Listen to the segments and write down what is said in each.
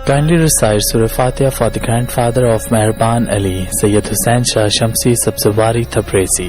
Kindly recite Surah Fatiha for the grandfather of Mehraban Ali, Sayyid Hussain Shah Shamsi Sabzawari Tabrizi.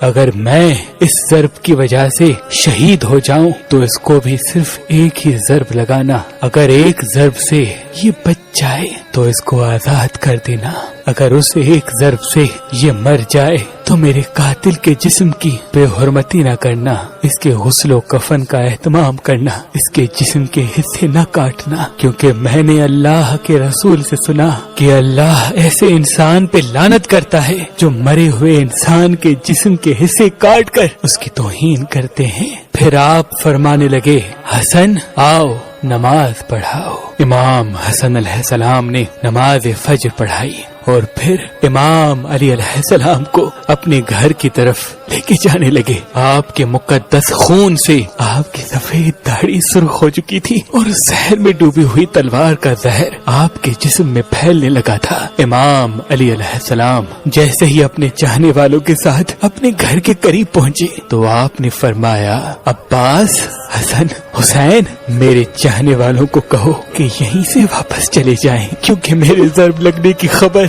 اگر میں اس ضرب کی وجہ سے شہید ہو جاؤں تو اس کو بھی صرف ایک ہی ضرب لگانا، اگر ایک ضرب سے یہ بچ جائے تو اس کو آزاد کر دینا، اگر اس ایک ضرب سے یہ مر جائے تو میرے قاتل کے جسم کی بے حرمتی نہ کرنا، اس کے غسل و کفن کا اہتمام کرنا، اس کے جسم کے حصے نہ کاٹنا، کیونکہ میں نے اللہ کے رسول سے سنا کہ اللہ ایسے انسان پہ لعنت کرتا ہے جو مرے ہوئے انسان کے جسم کے حصے کاٹ کر اس کی توہین کرتے ہیں۔ پھر آپ فرمانے لگے، حسن آؤ نماز پڑھاؤ۔ امام حسن علیہ السلام نے نماز فجر پڑھائی اور پھر امام علی علیہ السلام کو اپنے گھر کی طرف لے کے جانے لگے۔ آپ کے مقدس خون سے آپ کی سفید داڑھی سرخ ہو چکی تھی اور زہر میں ڈوبی ہوئی تلوار کا زہر آپ کے جسم میں پھیلنے لگا تھا۔ امام علی علیہ السلام جیسے ہی اپنے چاہنے والوں کے ساتھ اپنے گھر کے قریب پہنچے تو آپ نے فرمایا، عباس، حسن، حسین، میرے چاہنے والوں کو کہو کہ یہیں سے واپس چلے جائیں، کیونکہ میرے ضرب لگنے کی خبر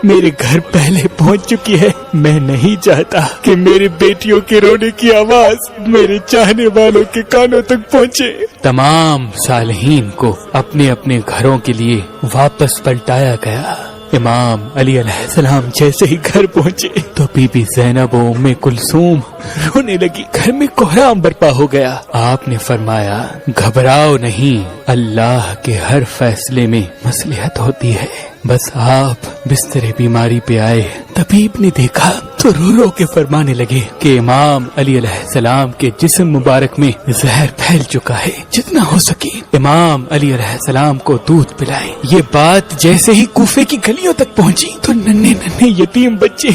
میرے گھر پہلے پہنچ چکی ہے۔ میں نہیں چاہتا کہ میری بیٹیوں کے رونے کی آواز میرے چاہنے والوں کے کانوں تک پہنچے۔ تمام صالحین کو اپنے اپنے گھروں کے لیے واپس پلٹایا گیا۔ امام علی علیہ السلام جیسے ہی گھر پہنچے تو بی بی زینب و ام کلثوم رونے لگی، گھر میں کوہرام برپا ہو گیا۔ آپ نے فرمایا، گھبراؤ نہیں، اللہ کے ہر فیصلے میں مصلحت ہوتی ہے۔ بس آپ بستر بیماری پہ آئے، طبیب نے دیکھا تو رو رو کے فرمانے لگے کہ امام علی علیہ السلام کے جسم مبارک میں زہر پھیل چکا ہے، جتنا ہو سکے امام علی علیہ السلام کو دودھ پلائیں۔ یہ بات جیسے ہی کوفے کی گلیوں تک پہنچی تو ننھے ننھے یتیم بچے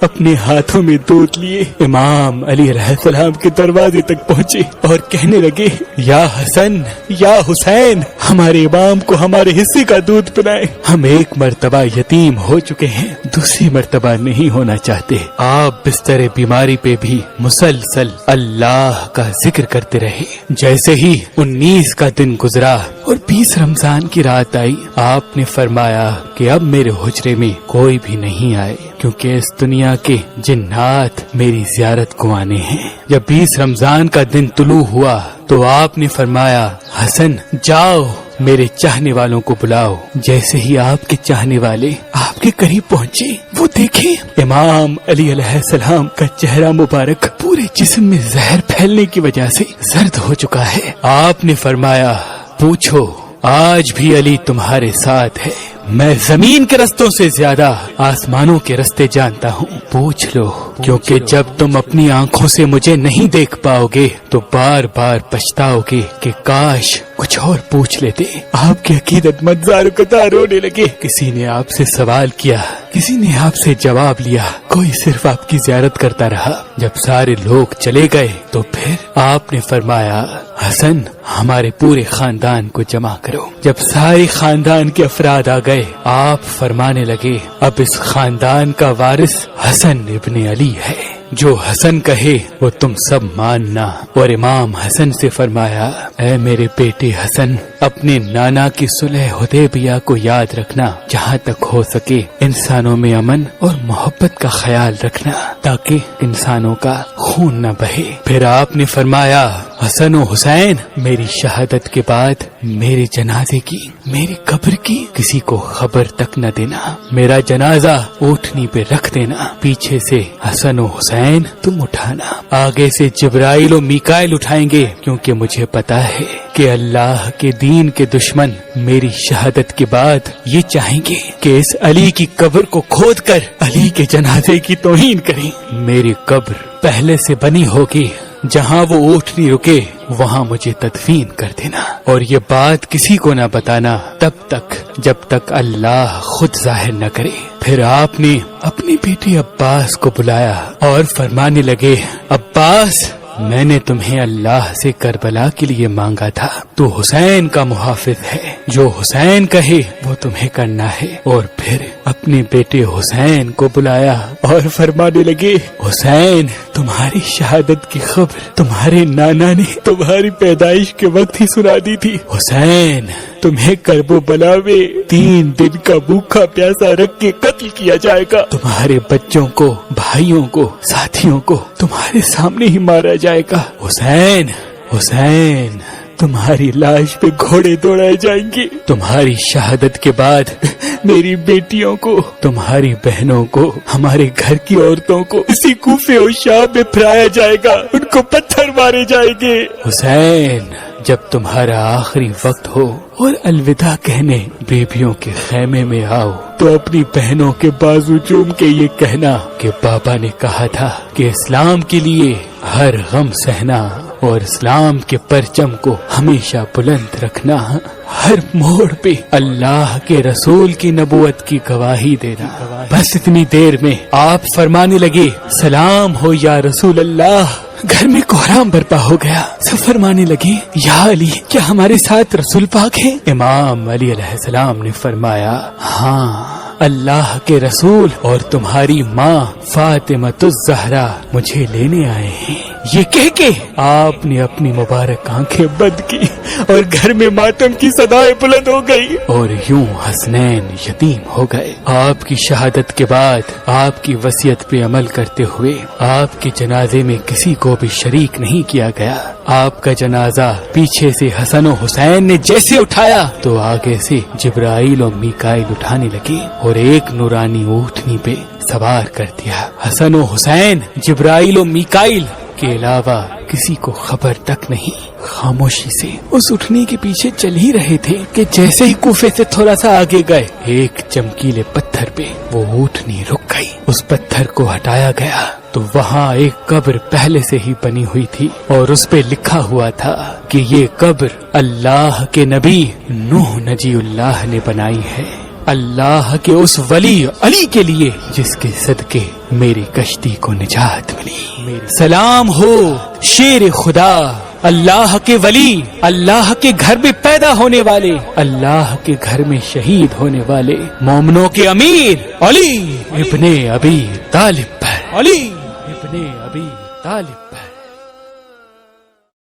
اپنے ہاتھوں میں دودھ لیے امام علی علیہ السلام کے دروازے تک پہنچے اور کہنے لگے، یا حسن، یا حسین، ہمارے امام کو ہمارے حصے کا دودھ پلائیں، ہم ایک مرتبہ یتیم ہو چکے ہیں، دوسری مرتبہ نہیں ہونا چاہتے۔ آپ بستر بیماری پہ بھی مسلسل اللہ کا ذکر کرتے رہے۔ جیسے ہی 19 کا دن گزرا اور 20 رمضان کی رات آئی، آپ نے فرمایا کہ اب میرے حجرے میں کوئی بھی نہیں آئے، کیونکہ اس دنیا کے جنات میری زیارت کو آنے ہیں۔ جب 20 رمضان کا دن طلوع ہوا تو آپ نے فرمایا، حسن جاؤ میرے چاہنے والوں کو بلاؤ۔ جیسے ہی آپ کے چاہنے والے آپ کے قریب پہنچے، وہ دیکھیں امام علی علیہ السلام کا چہرہ مبارک پورے جسم میں زہر پھیلنے کی وجہ سے زرد ہو چکا ہے۔ آپ نے فرمایا، پوچھو آج بھی علی تمہارے ساتھ ہے؟ میں زمین کے رستوں سے زیادہ آسمانوں کے رستے جانتا ہوں، پوچھ لو، کیونکہ جب تم اپنی آنکھوں سے مجھے نہیں دیکھ پاؤ گے تو بار بار پچھتاؤ گے کہ کاش کچھ اور پوچھ لیتے۔ آپ کے عقیدت مند زار رونے لگے۔ کسی نے آپ سے سوال کیا، کسی نے آپ سے جواب لیا، کوئی صرف آپ کی زیارت کرتا رہا۔ جب سارے لوگ چلے گئے تو پھر آپ نے فرمایا، حسن ہمارے پورے خاندان کو جمع کرو۔ جب سارے خاندان کے افراد آ گئے، آپ فرمانے لگے، اب اس خاندان کا وارث حسن ابن علی ہے، جو حسن کہے وہ تم سب ماننا۔ اور امام حسن سے فرمایا، اے میرے بیٹے حسن، اپنے نانا کی صلح حدیبیہ کو یاد رکھنا، جہاں تک ہو سکے انسانوں میں امن اور محبت کا خیال رکھنا تاکہ انسانوں کا خون نہ بہے۔ پھر آپ نے فرمایا، حسن و حسین، میری شہادت کے بعد میرے جنازے کی، میری قبر کی کسی کو خبر تک نہ دینا، میرا جنازہ اونٹنی پہ رکھ دینا، پیچھے سے حسن و حسین تم اٹھانا، آگے سے جبرائیل و میکائیل اٹھائیں گے، کیونکہ مجھے پتا ہے کہ اللہ کے دین کے دشمن میری شہادت کے بعد یہ چاہیں گے کہ اس علی کی قبر کو کھود کر علی کے جنازے کی توہین کریں۔ میری قبر پہلے سے بنی ہوگی، جہاں وہ اونٹنی رکے وہاں مجھے تدفین کر دینا، اور یہ بات کسی کو نہ بتانا تب تک جب تک اللہ خود ظاہر نہ کرے۔ پھر آپ نے اپنے بیٹے عباس کو بلایا اور فرمانے لگے، عباس، میں نے تمہیں اللہ سے کربلا کے لیے مانگا تھا، تو حسین کا محافظ ہے، جو حسین کہے وہ تمہیں کرنا ہے۔ اور پھر اپنے بیٹے حسین کو بلایا اور فرمانے لگے، حسین تمہاری شہادت کی خبر تمہارے نانا نے تمہاری پیدائش کے وقت ہی سنا دی تھی۔ حسین تمہیں کرب و بلا میں 3 دن کا بھوکا پیاسا رکھ کے قتل کیا جائے گا، تمہارے بچوں کو، بھائیوں کو، ساتھیوں کو تمہارے سامنے ہی مارا جائے گا۔ حسین حسین تمہاری لاش پہ گھوڑے دوڑائے جائیں گے، تمہاری شہادت کے بعد میری بیٹیوں کو، تمہاری بہنوں کو، ہمارے گھر کی عورتوں کو اسی کوفے اور شام میں پھرایا جائے گا، ان کو پتھر مارے جائیں گے۔ حسین جب تمہارا آخری وقت ہو اور الوداع کہنے بیبیوں کے خیمے میں آؤ تو اپنی بہنوں کے بازو چوم کے یہ کہنا کہ بابا نے کہا تھا کہ اسلام کے لیے ہر غم سہنا اور اسلام کے پرچم کو ہمیشہ بلند رکھنا، ہر موڑ پہ اللہ کے رسول کی نبوت کی گواہی دینا۔ بس اتنی دیر میں آپ فرمانے لگے، سلام ہو یا رسول اللہ۔ گھر میں کوہرام برپا ہو گیا، سب فرمانے لگے، یا علی کیا ہمارے ساتھ رسول پاک ہیں؟ امام علی علیہ السلام نے فرمایا، ہاں اللہ کے رسول اور تمہاری ماں فاطمہ الزہرا مجھے لینے آئے ہیں۔ یہ کہہ کے آپ نے اپنی مبارک آنکھیں بند کی اور گھر میں ماتم کی صدائیں بلند ہو گئی اور یوں حسنین یتیم ہو گئے۔ آپ کی شہادت کے بعد آپ کی وصیت پہ عمل کرتے ہوئے آپ کے جنازے میں کسی کو بھی شریک نہیں کیا گیا۔ آپ کا جنازہ پیچھے سے حسن و حسین نے جیسے اٹھایا تو آگے سے جبرائیل اور میکائیل اٹھانے لگے اور ایک نورانی اونٹنی پہ سوار کر دیا۔ حسن و حسین جبرائیل و میکائیل کے علاوہ کسی کو خبر تک نہیں، خاموشی سے اس اٹھنی کے پیچھے چل ہی رہے تھے کہ جیسے ہی کوفے سے تھوڑا سا آگے گئے ایک چمکیلے پتھر پہ وہ اونٹنی رک گئی۔ اس پتھر کو ہٹایا گیا تو وہاں ایک قبر پہلے سے ہی بنی ہوئی تھی اور اس پہ لکھا ہوا تھا کہ یہ قبر اللہ کے نبی نوح نجی اللہ نے بنائی ہے، اللہ کے اس ولی علی کے لیے جس کے صدقے میری کشتی کو نجات ملی۔ سلام ہو شیر خدا، اللہ کے ولی، اللہ کے گھر میں پیدا ہونے والے، اللہ کے گھر میں شہید ہونے والے مومنوں کے امیر علی ابن ابی طالب پر، علی ابن ابی طالب پر۔